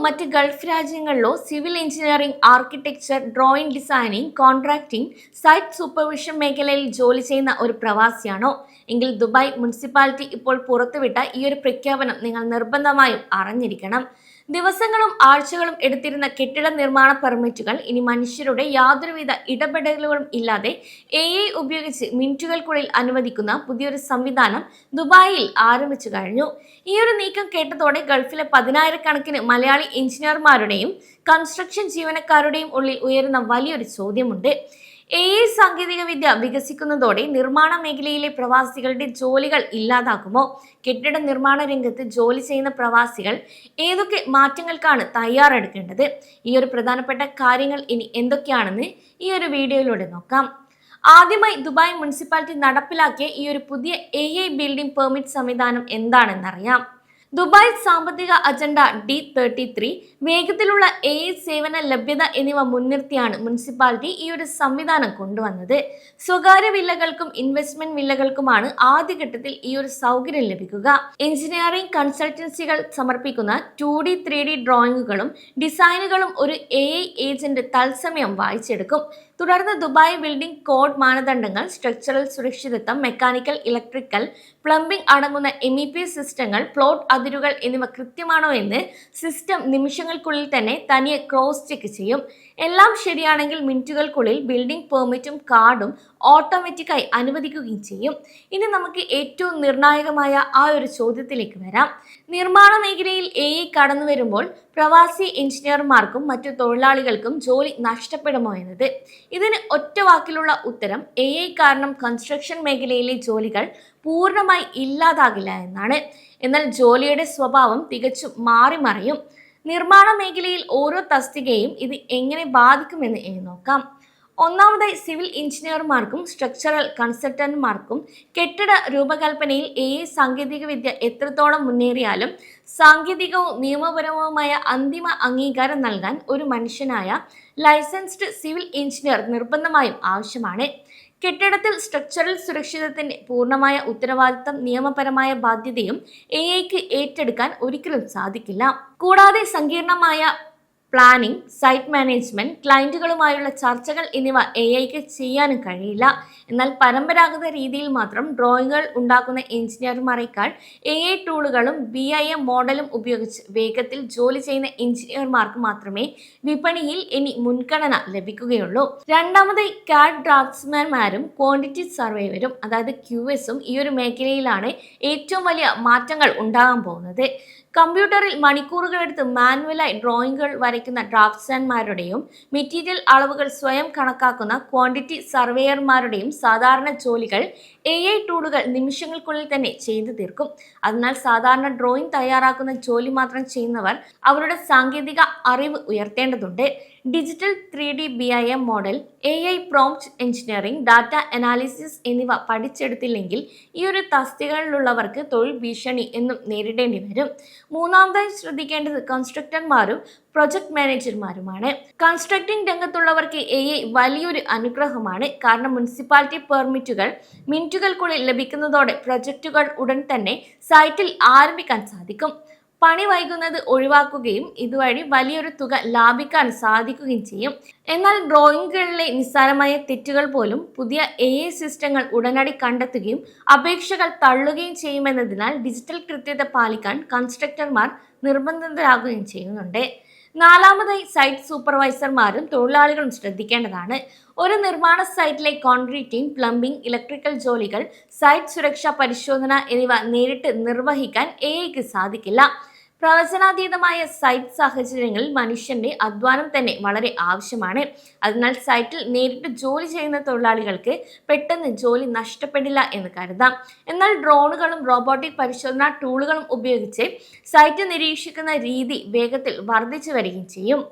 മറ്റ് ഗൾഫ് രാജ്യങ്ങളിലോ civil engineering, architecture, drawing designing, contracting, site supervision മേഖലയിൽ ജോലി ചെയ്യുന്ന ഒരു പ്രവാസിയാണോ എങ്കിൽ ദുബായ് മുനിസിപ്പാലിറ്റി ഇപ്പോൾ പുറത്തുവിട്ട ഈ ഒരു പ്രഖ്യാപനം നിങ്ങൾ നിർബന്ധമായും അറിഞ്ഞിരിക്കണം. ദിവസങ്ങളും ആഴ്ചകളും എടുത്തിരുന്ന കെട്ടിട നിർമ്മാണ പെർമിറ്റുകൾ ഇനി മനുഷ്യരുടെ യാതൊരുവിധ ഇടപെടലുകളും ഇല്ലാതെ AI ഉപയോഗിച്ച് മിനിറ്റുകൾക്കുള്ളിൽ അനുവദിക്കുന്ന പുതിയൊരു സംവിധാനം ദുബായിൽ ആരംഭിച്ചു കഴിഞ്ഞു. ഈ ഒരു നീക്കം കേട്ടതോടെ ഗൾഫിലെ 10,000-കണക്കിന് മലയാളി എഞ്ചിനീയർമാരുടെയും കൺസ്ട്രക്ഷൻ ജീവനക്കാരുടെയും ഉള്ളിൽ ഉയരുന്ന വലിയൊരു ചോദ്യമുണ്ട്. AI സാങ്കേതിക വിദ്യ വികസിക്കുന്നതോടെ നിർമ്മാണ മേഖലയിലെ പ്രവാസികളുടെ ജോലികൾ ഇല്ലാതാകുമോ? കെട്ടിട നിർമ്മാണ രംഗത്ത് ജോലി ചെയ്യുന്ന പ്രവാസികൾ ഏതൊക്കെ മാറ്റങ്ങൾക്കാണ് തയ്യാറെടുക്കേണ്ടത്? ഈ ഒരു പ്രധാനപ്പെട്ട കാര്യങ്ങൾ ഇനി എന്തൊക്കെയാണെന്ന് ഈ ഒരു വീഡിയോയിലൂടെ നോക്കാം. ആദ്യമായി ദുബായ് മുനിസിപ്പാലിറ്റി നടപ്പിലാക്കിയ ഈ ഒരു പുതിയ AI ബിൽഡിംഗ് പെർമിറ്റ് സംവിധാനം എന്താണെന്നറിയാം. ദുബായ് സാമ്പത്തിക അജണ്ട D33, വേഗത്തിലുള്ള AI സേവന ലഭ്യത എന്നിവ മുൻനിർത്തിയാണ് മുനിസിപ്പാലിറ്റി ഈ ഒരു സംവിധാനം കൊണ്ടുവന്നത്. സ്വകാര്യ വില്ലകൾക്കും ഇൻവെസ്റ്റ്മെന്റ് വില്ലകൾക്കുമാണ് ആദ്യഘട്ടത്തിൽ ഈ ഒരു സൗകര്യം ലഭിക്കുക. എഞ്ചിനീയറിംഗ് കൺസൾട്ടൻസികൾ സമർപ്പിക്കുന്ന 2D 3D ഡ്രോയിങ്ങുകളും ഡിസൈനുകളും ഒരു AI ഏജന്റ് തത്സമയം വായിച്ചെടുക്കും. തുടർന്ന് ദുബായ് ബിൽഡിംഗ് കോഡ് മാനദണ്ഡങ്ങൾ, സ്ട്രക്ചറൽ സുരക്ഷിതത്വം, മെക്കാനിക്കൽ, ഇലക്ട്രിക്കൽ, പ്ലംബിംഗ് അടങ്ങുന്ന MEP സിസ്റ്റങ്ങൾ, പ്ലോട്ട് അതിരുകൾ എന്നിവ കൃത്യമാണോ എന്ന് സിസ്റ്റം നിമിഷങ്ങൾക്കുള്ളിൽ തന്നെ തനിയെ ക്രോസ് ചെക്ക് ചെയ്യും. എല്ലാം ശരിയാണെങ്കിൽ മിനിറ്റുകൾക്കുള്ളിൽ ബിൽഡിംഗ് പെർമിറ്റും കാർഡും ഓട്ടോമാറ്റിക്കായി അനുവദിക്കുകയും ചെയ്യും. ഇനി നമുക്ക് ഏറ്റവും നിർണായകമായ ആ ഒരു ചോദ്യത്തിലേക്ക് വരാം. നിർമ്മാണ മേഖലയിൽ AI കടന്നു വരുമ്പോൾ പ്രവാസി എഞ്ചിനീയർമാർക്കും മറ്റു തൊഴിലാളികൾക്കും ജോലി നഷ്ടപ്പെടുമോ എന്നത്. ഇതിന് ഒറ്റ വാക്കിലുള്ള ഉത്തരം AI കാരണം കൺസ്ട്രക്ഷൻ മേഖലയിലെ ജോലികൾ പൂർണ്ണമായി ഇല്ലാതാകില്ല എന്നാണ്. എന്നാൽ ജോലിയുടെ സ്വഭാവം തികച്ചും മാറിമറിയും. നിർമ്മാണ മേഖലയിൽ ഓരോ തസ്തികയും ഇത് എങ്ങനെ ബാധിക്കുമെന്ന് ഇനി നോക്കാം. ഒന്നാമതായി സിവിൽ എഞ്ചിനീയർമാർക്കും സ്ട്രക്ചറൽ കൺസൾട്ടന്റുമാർക്കും കെട്ടിട രൂപകൽപ്പനയിൽ AI സാങ്കേതിക വിദ്യ എത്രത്തോളം മുന്നേറിയാലും സാങ്കേതികവും നിയമപരവുമായ അന്തിമ അംഗീകാരം നൽകാൻ ഒരു മനുഷ്യനായ ലൈസൻസ്ഡ് സിവിൽ എഞ്ചിനീയർ നിർബന്ധമായും ആവശ്യമാണ്. കെട്ടിടത്തിൽ സ്ട്രക്ചറൽ സുരക്ഷിതത്തിന്റെ പൂർണ്ണമായ ഉത്തരവാദിത്തം, നിയമപരമായ ബാധ്യതയും AIക്ക് ഏറ്റെടുക്കാൻ ഒരിക്കലും സാധിക്കില്ല. കൂടാതെ സങ്കീർണമായ പ്ലാനിംഗ്, സൈറ്റ് മാനേജ്മെന്റ്, ക്ലയന്റുകളുമായുള്ള ചർച്ചകൾ എന്നിവ AIക്ക് ചെയ്യാനും കഴിയില്ല. എന്നാൽ പരമ്പരാഗത രീതിയിൽ മാത്രം ഡ്രോയിങ്ങുകൾ ഉണ്ടാക്കുന്ന എഞ്ചിനീയർമാരെക്കാൾ AI ടൂളുകളും BIM മോഡലും ഉപയോഗിച്ച് വേഗത്തിൽ ജോലി ചെയ്യുന്ന എഞ്ചിനീയർമാർക്ക് മാത്രമേ വിപണിയിൽ ഇനി മുൻഗണന ലഭിക്കുകയുള്ളൂ. രണ്ടാമതായി CAD ഡ്രാഫ്റ്റ്സ്മാൻമാരും ക്വാണ്ടിറ്റി സർവേവരും അതായത് QSഉം ഈ ഒരു മേഖലയിലാണ് ഏറ്റവും വലിയ മാറ്റങ്ങൾ ഉണ്ടാകാൻ പോകുന്നത്. കമ്പ്യൂട്ടറിൽ മണിക്കൂറുകളെടുത്ത് മാനുവലായി ഡ്രോയിങ്ങുകൾ വരയ്ക്കുന്ന ഡ്രാഫ്റ്റ്സ്മാൻമാരുടെയും മെറ്റീരിയൽ അളവുകൾ സ്വയം കണക്കാക്കുന്ന ക്വാണ്ടിറ്റി സർവേയർമാരുടെയും സാധാരണ ജോലികൾ AI ടൂളുകൾ നിമിഷങ്ങൾക്കുള്ളിൽ തന്നെ ചെയ്തു തീർക്കും. അതിനാൽ സാധാരണ ഡ്രോയിങ് തയ്യാറാക്കുന്ന ജോലി മാത്രം ചെയ്യുന്നവർ അവരുടെ സാങ്കേതിക അറിവ് ഉയർത്തേണ്ടതുണ്ട്. Digital 3D BIM model, AI prompt engineering, data analysis എന്നിവ പഠിച്ചെടുത്തില്ലെങ്കിൽ ഈ ഒരു തസ്തികകളിലുള്ളവർക്ക് തൊഴിൽ ഭീഷണി എന്നും നേരിടേണ്ടി വരും. മൂന്നാമതായി ശ്രദ്ധിക്കേണ്ടത് കൺസ്ട്രക്ടർമാരും പ്രൊജക്ട് മാനേജർമാരുമാണ്. കൺസ്ട്രക്ടിംഗ് രംഗത്തുള്ളവർക്ക് AI വലിയൊരു അനുഗ്രഹമാണ്. കാരണം മുനിസിപ്പാലിറ്റി പെർമിറ്റുകൾ മിനിറ്റുകൾക്കുള്ളിൽ ലഭിക്കുന്നതോടെ പ്രൊജക്റ്റുകൾ ഉടൻ തന്നെ സൈറ്റിൽ ആരംഭിക്കാൻ സാധിക്കും. പണി വൈകുന്നത് ഒഴിവാക്കുകയും ഇതുവഴി വലിയൊരു തുക ലാഭിക്കാൻ സാധിക്കുകയും ചെയ്യും. എന്നാൽ ഡ്രോയിങ്ങുകളിലെ നിസ്സാരമായ തെറ്റുകൾ പോലും പുതിയ AI സിസ്റ്റങ്ങൾ ഉടനടി കണ്ടെത്തുകയും അപേക്ഷകൾ തള്ളുകയും ചെയ്യുമെന്നതിനാൽ ഡിജിറ്റൽ കൃത്യത പാലിക്കാൻ കൺസ്ട്രക്ടർമാർ നിർബന്ധിതരാകുകയും ചെയ്യുന്നുണ്ട്. നാലാമതായി സൈറ്റ് സൂപ്പർവൈസർമാരും തൊഴിലാളികളും ശ്രദ്ധിക്കേണ്ടതാണ്. ഒരു നിർമ്മാണ സൈറ്റിലെ കോൺക്രീറ്റിംഗ്, പ്ലംബിംഗ്, ഇലക്ട്രിക്കൽ ജോലികൾ, സൈറ്റ് സുരക്ഷാ പരിശോധന എന്നിവ നേരിട്ട് നിർവഹിക്കാൻ AIക്ക് സാധിക്കില്ല. പ്രവചനാതീതമായ സൈറ്റ് സാഹചര്യങ്ങളിൽ മനുഷ്യന്റെ അധ്വാനം തന്നെ വളരെ ആവശ്യമാണ്. അതിനാൽ സൈറ്റിൽ നേരിട്ട് ജോലി ചെയ്യുന്ന തൊഴിലാളികൾക്ക് പെട്ടെന്ന് ജോലി നഷ്ടപ്പെടില്ല എന്ന് കരുതാം. എന്നാൽ ഡ്രോണുകളും റോബോട്ടിക് പരിശോധനാ ടൂളുകളും ഉപയോഗിച്ച് സൈറ്റ് നിരീക്ഷിക്കുന്ന രീതി വേഗത്തിൽ വർദ്ധിച്ചു വരികയും ചെയ്യും.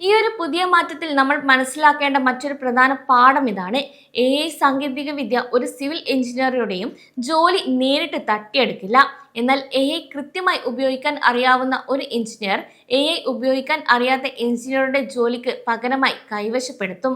ഈ ഒരു പുതിയ മാറ്റത്തിൽ നമ്മൾ മനസ്സിലാക്കേണ്ട മറ്റൊരു പ്രധാന പാഠം ഇതാണ്. AI സാങ്കേതിക വിദ്യ ഒരു സിവിൽ എഞ്ചിനീയറുടെയും ജോലി നേരിട്ട് തട്ടിയെടുക്കില്ല. എന്നാൽ AI കൃത്യമായി ഉപയോഗിക്കാൻ അറിയാവുന്ന ഒരു എഞ്ചിനീയർ AI ഉപയോഗിക്കാൻ അറിയാത്ത എഞ്ചിനീയറുടെ ജോലിക്ക് പകരമായി കൈവശപ്പെടുത്തും.